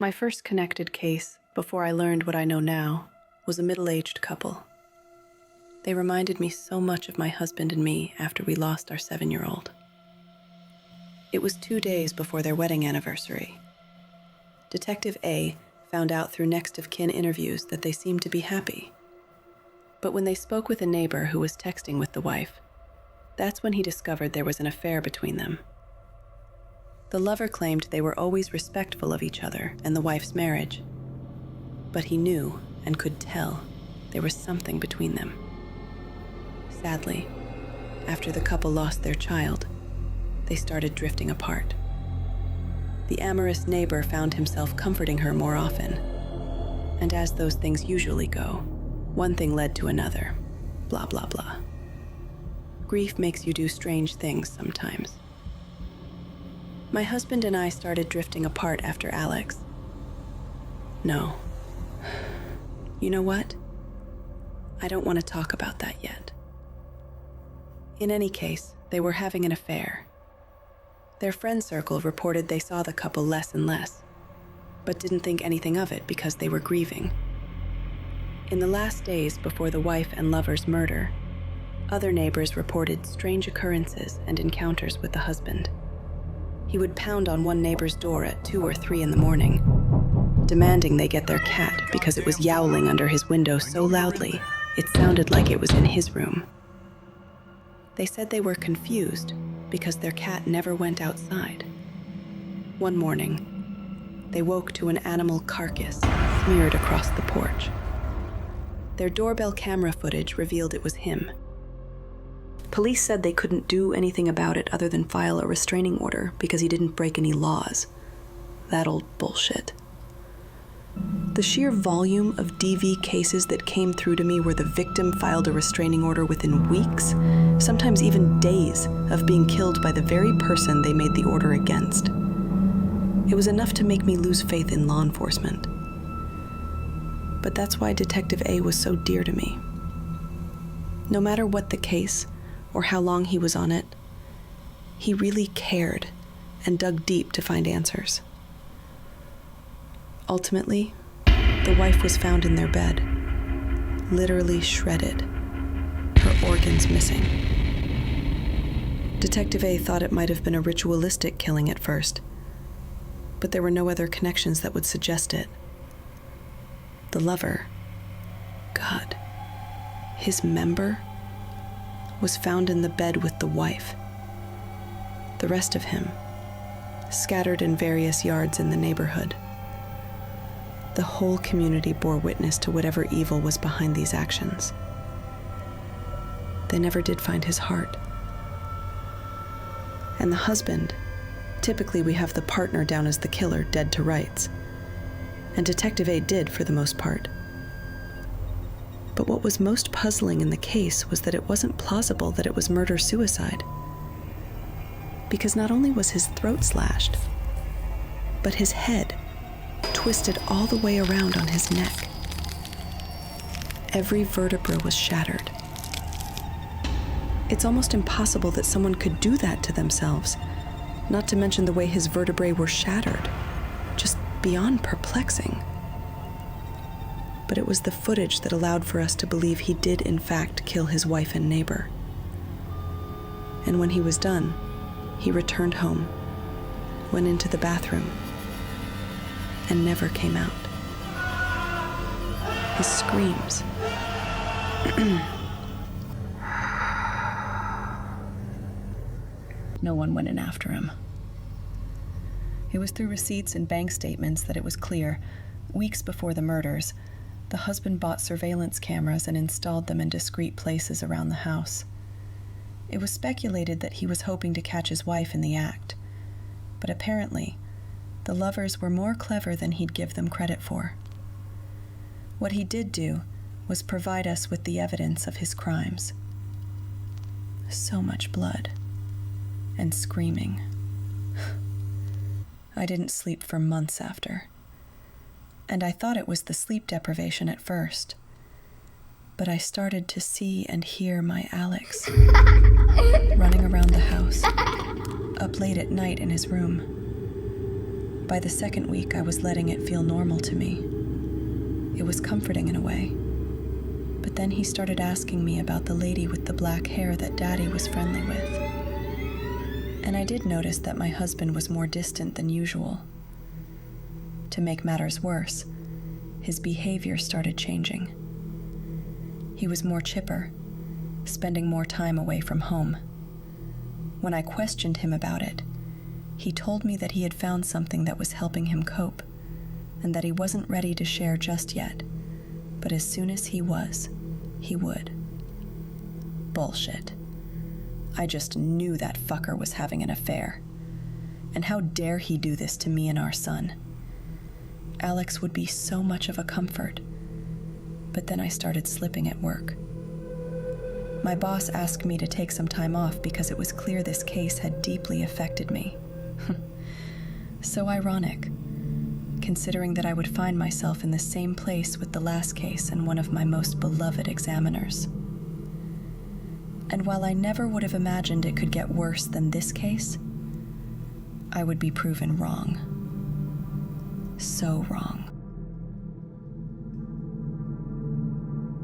My first connected case, before I learned what I know now, was a middle-aged couple. They reminded me so much of my husband and me after we lost our 7-year-old. It was 2 days before their wedding anniversary. Detective A found out through next-of-kin interviews that they seemed to be happy. But when they spoke with a neighbor who was texting with the wife, that's when he discovered there was an affair between them. The lover claimed they were always respectful of each other and the wife's marriage, but he knew and could tell there was something between them. Sadly, after the couple lost their child, they started drifting apart. The amorous neighbor found himself comforting her more often, and as those things usually go, one thing led to another, blah, blah, blah. Grief makes you do strange things sometimes. My husband and I started drifting apart after Alex. No. You know what? I don't want to talk about that yet. In any case, they were having an affair. Their friend circle reported they saw the couple less and less, but didn't think anything of it because they were grieving. In the last days before the wife and lover's murder, other neighbors reported strange occurrences and encounters with the husband. He would pound on one neighbor's door at 2 or 3 in the morning, demanding they get their cat because it was yowling under his window so loudly it sounded like it was in his room. They said they were confused because their cat never went outside. One morning, they woke to an animal carcass smeared across the porch. Their doorbell camera footage revealed it was him. Police said they couldn't do anything about it other than file a restraining order because he didn't break any laws. That old bullshit. The sheer volume of DV cases that came through to me where the victim filed a restraining order within weeks, sometimes even days, of being killed by the very person they made the order against. It was enough to make me lose faith in law enforcement. But that's why Detective A was so dear to me. No matter what the case, or how long he was on it, he really cared and dug deep to find answers. Ultimately, the wife was found in their bed, literally shredded, her organs missing. Detective A thought it might have been a ritualistic killing at first, but there were no other connections that would suggest it. The lover, God, his member, was found in the bed with the wife. The rest of him, scattered in various yards in the neighborhood. The whole community bore witness to whatever evil was behind these actions. They never did find his heart. And the husband, typically we have the partner down as the killer, dead to rights. And Detective A did for the most part. But what was most puzzling in the case was that it wasn't plausible that it was murder-suicide. Because not only was his throat slashed, but his head twisted all the way around on his neck. Every vertebra was shattered. It's almost impossible that someone could do that to themselves, not to mention the way his vertebrae were shattered. Just beyond perplexing. But it was the footage that allowed for us to believe he did in fact kill his wife and neighbor. And when he was done, he returned home, went into the bathroom, and never came out. His screams. No one went in after him. It was through receipts and bank statements that it was clear, weeks before the murders, the husband bought surveillance cameras and installed them in discreet places around the house. It was speculated that he was hoping to catch his wife in the act, but apparently, the lovers were more clever than he'd give them credit for. What he did do was provide us with the evidence of his crimes. So much blood and screaming. I didn't sleep for months after. And I thought it was the sleep deprivation at first. But I started to see and hear my Alex running around the house, up late at night in his room. By the second week, I was letting it feel normal to me. It was comforting in a way. But then he started asking me about the lady with the black hair that Daddy was friendly with. And I did notice that my husband was more distant than usual. To make matters worse, his behavior started changing. He was more chipper, spending more time away from home. When I questioned him about it, he told me that he had found something that was helping him cope, and that he wasn't ready to share just yet, but as soon as he was, he would. Bullshit. I just knew that fucker was having an affair. And how dare he do this to me and our son? Alex would be so much of a comfort. But then I started slipping at work. My boss asked me to take some time off because it was clear this case had deeply affected me. So ironic, considering that I would find myself in the same place with the last case and one of my most beloved examiners. And while I never would have imagined it could get worse than this case, I would be proven wrong. So wrong.